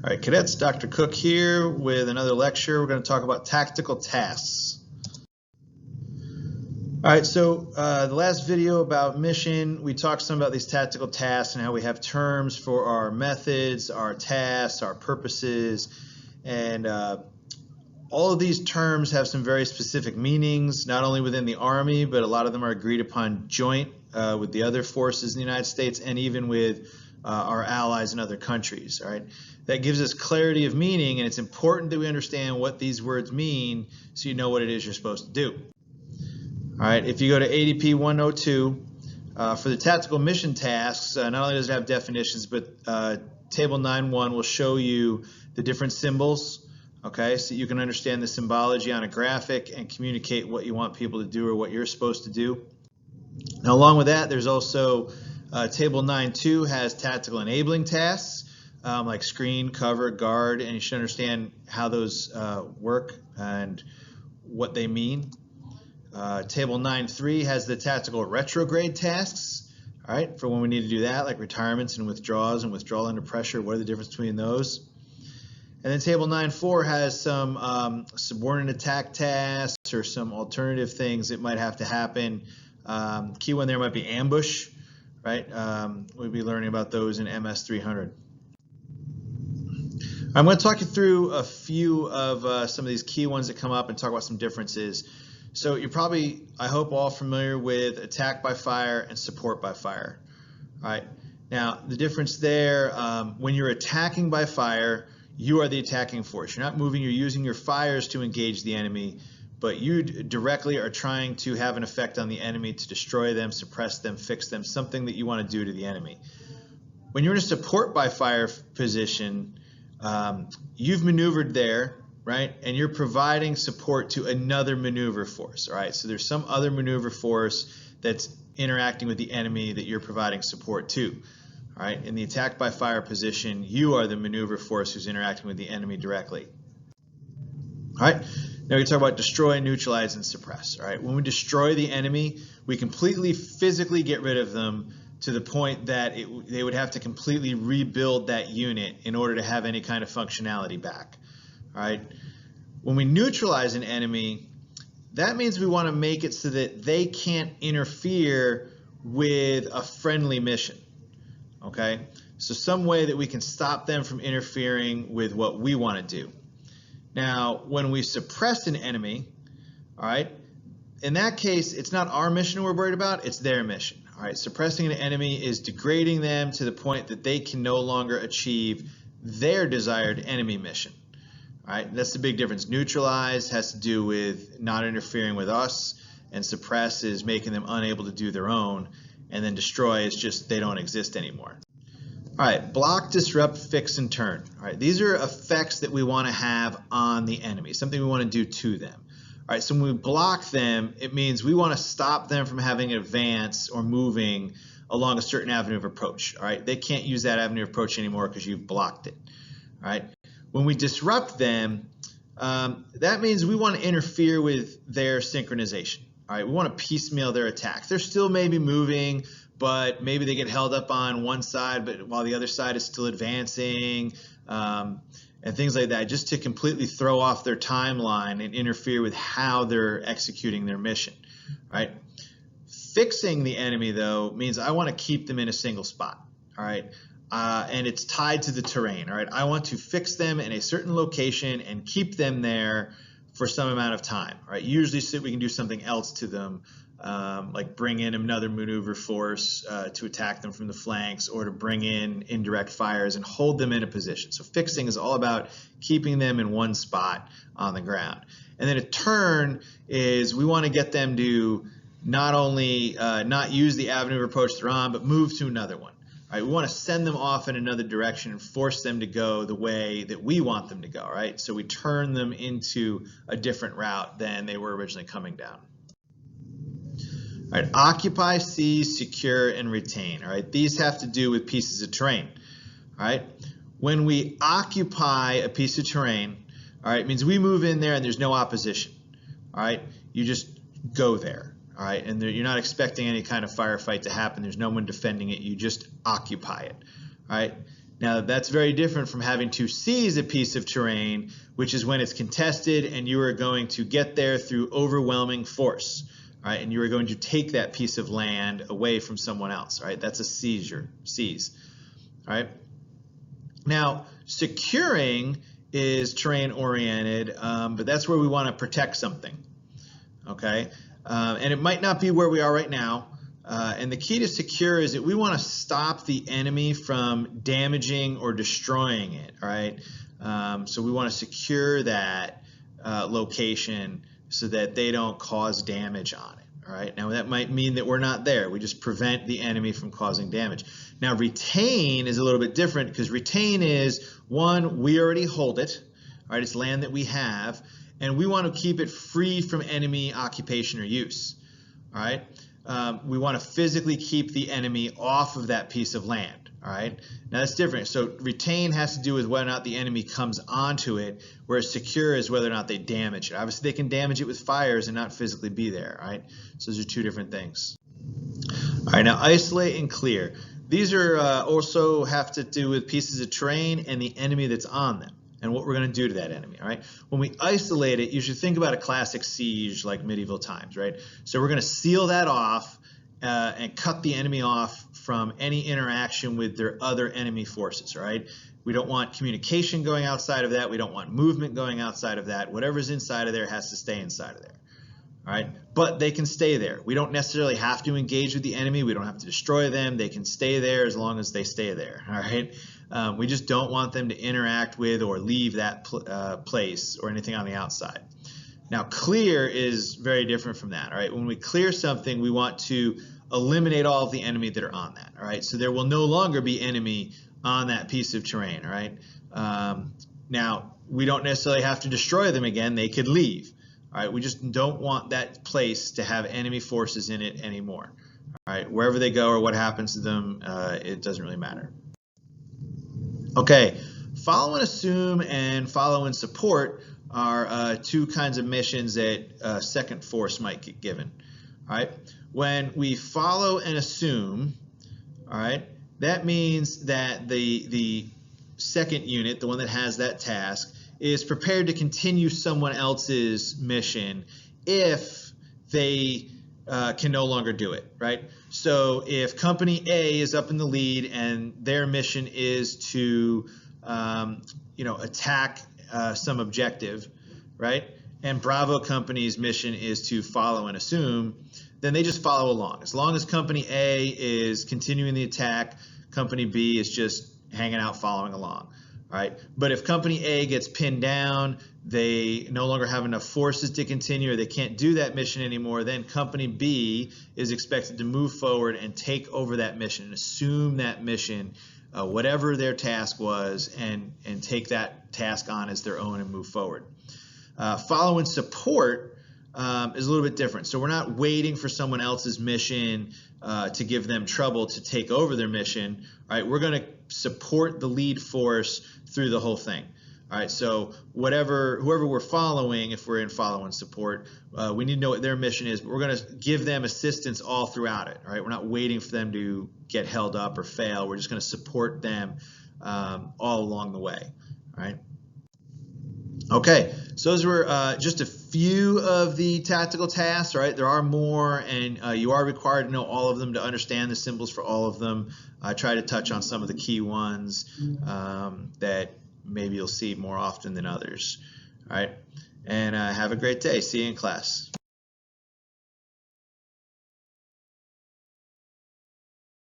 All right, cadets, Dr. Cook here with another lecture. We're going to talk about tactical tasks. All right, so the last video about mission, we talked some about these tactical tasks and how we have terms for our methods, our tasks, our purposes, and all of these terms have some very specific meanings, not only within the Army, but a lot of them are agreed upon joint with the other forces in the United States and even with our allies in other countries. All right, that gives us clarity of meaning, and it's important that we understand what these words mean so you know what it is you're supposed to do. All right, if you go to ADP 102, for the tactical mission tasks, not only does it have definitions, but Table 9.1 will show you the different symbols, okay, so you can understand the symbology on a graphic and communicate what you want people to do or what you're supposed to do. Now, along with that, there's also Table 9.2 has tactical enabling tasks like screen, cover, guard, and you should understand how those work and what they mean. Table 9.3 has the tactical retrograde tasks, all right, for when we need to do that, like retirements and withdrawals and withdrawal under pressure. What are the difference between those? And then Table 9.4 has some subordinate attack tasks or some alternative things that might have to happen. Key one there might be ambush, right? We'll be learning about those in MS 300. I'm going to talk you through a few of some of these key ones that come up and talk about some differences. So you're probably, I hope, all familiar with attack by fire and support by fire. All right. Now, the difference there, when you're attacking by fire, you are the attacking force. You're not moving, you're using your fires to engage the enemy, but you directly are trying to have an effect on the enemy to destroy them, suppress them, fix them, something that you want to do to the enemy. When you're in a support by fire position, you've maneuvered there, right? And you're providing support to another maneuver force, all right? So there's some other maneuver force that's interacting with the enemy that you're providing support to, all right? In the attack by fire position, you are the maneuver force who's interacting with the enemy directly. All right, now we talk about destroy, neutralize, and suppress, all right? When we destroy the enemy, we completely physically get rid of them to the point that they would have to completely rebuild that unit in order to have any kind of functionality back. All right. When we neutralize an enemy, that means we want to make it so that they can't interfere with a friendly mission. Okay. So some way that we can stop them from interfering with what we want to do. Now, when we suppress an enemy, all right, in that case, it's not our mission we're worried about, it's their mission. All right. Suppressing an enemy is degrading them to the point that they can no longer achieve their desired enemy mission. All right, that's the big difference. Neutralize has to do with not interfering with us, and suppress is making them unable to do their own, and then destroy is just they don't exist anymore. All right, block, disrupt, fix, and turn. All right, these are effects that we want to have on the enemy, something we want to do to them. All right, so when we block them, it means we want to stop them from having an advance or moving along a certain avenue of approach. All right, they can't use that avenue of approach anymore because you've blocked it. All right. When we disrupt them, that means we want to interfere with their synchronization. All right, we want to piecemeal their attacks. They're still maybe moving, but maybe they get held up on one side, but while the other side is still advancing, and things like that, just to completely throw off their timeline and interfere with how they're executing their mission. Right? Fixing the enemy, though, means I want to keep them in a single spot. All right. And it's tied to the terrain, all right? I want to fix them in a certain location and keep them there for some amount of time, all right? Usually so we can do something else to them, like bring in another maneuver force to attack them from the flanks or to bring in indirect fires and hold them in a position. So fixing is all about keeping them in one spot on the ground. And then a turn is we want to get them to not only not use the avenue of approach they're on, but move to another one. Right, we want to send them off in another direction and force them to go the way that we want them to go, right? So we turn them into a different route than they were originally coming down. All right, occupy, seize, secure, and retain. All right, these have to do with pieces of terrain. All right, when we occupy a piece of terrain, all right, it means we move in there and there's no opposition. All right, you just go there. All right, and you're not expecting any kind of firefight to happen. There's no one defending it. You just occupy it. All right. Now that's very different from having to seize a piece of terrain, which is when it's contested and you are going to get there through overwhelming force, right? And you are going to take that piece of land away from someone else, right? That's a seize, right? Now, securing is terrain oriented, but that's where we want to protect something, okay? And it might not be where we are right now. And the key to secure is that we want to stop the enemy from damaging or destroying it, all right? So we want to secure that location so that they don't cause damage on it, all right? Now that might mean that we're not there. We just prevent the enemy from causing damage. Now retain is a little bit different because retain is, one, we already hold it, all right? It's land that we have, and we want to keep it free from enemy occupation or use, all right? We want to physically keep the enemy off of that piece of land, all right? Now that's different. So retain has to do with whether or not the enemy comes onto it, whereas secure is whether or not they damage it. Obviously they can damage it with fires and not physically be there, all right? So those are two different things. All right, now isolate and clear. These are also have to do with pieces of terrain and the enemy that's on them and what we're going to do to that enemy, all right? When we isolate it, you should think about a classic siege like medieval times, right? So we're going to seal that off and cut the enemy off from any interaction with their other enemy forces, all right? We don't want communication going outside of that. We don't want movement going outside of that. Whatever's inside of there has to stay inside of there. All right, but they can stay there. We don't necessarily have to engage with the enemy. We don't have to destroy them. They can stay there as long as they stay there. All right, we just don't want them to interact with or leave that place or anything on the outside. Now, clear is very different from that. All right, when we clear something, we want to eliminate all of the enemy that are on that. All right, so there will no longer be enemy on that piece of terrain. All right, now we don't necessarily have to destroy them again. They could leave. All right, we just don't want that place to have enemy forces in it anymore. All right, wherever they go or what happens to them, it doesn't really matter. Okay, follow and assume and follow and support are two kinds of missions that second force might get given. All right, when we follow and assume, all right, that means that the second unit, the one that has that task, is prepared to continue someone else's mission if they can no longer do it, right? So if company A is up in the lead and their mission is to, attack some objective, right? And Bravo Company's mission is to follow and assume, then they just follow along. As long as company A is continuing the attack, company B is just hanging out following along. All right, but if company A gets pinned down, they no longer have enough forces to continue, or they can't do that mission anymore, then company B is expected to move forward and take over that mission and assume that mission, whatever their task was, and take that task on as their own and move forward. Follow and support is a little bit different. So we're not waiting for someone else's mission to give them trouble to take over their mission. All right, we're going to support the lead force through the whole thing. All right, so whoever we're following, if we're in follow and support, we need to know what their mission is, but we're going to give them assistance all throughout it. All right, we're not waiting for them to get held up or fail. We're just going to support them all along the way. All right. Okay, so those were just a few of the tactical tasks, right? There are more, and you are required to know all of them to understand the symbols for all of them. I try to touch on some of the key ones that maybe you'll see more often than others. All right, and have a great day. See you in class.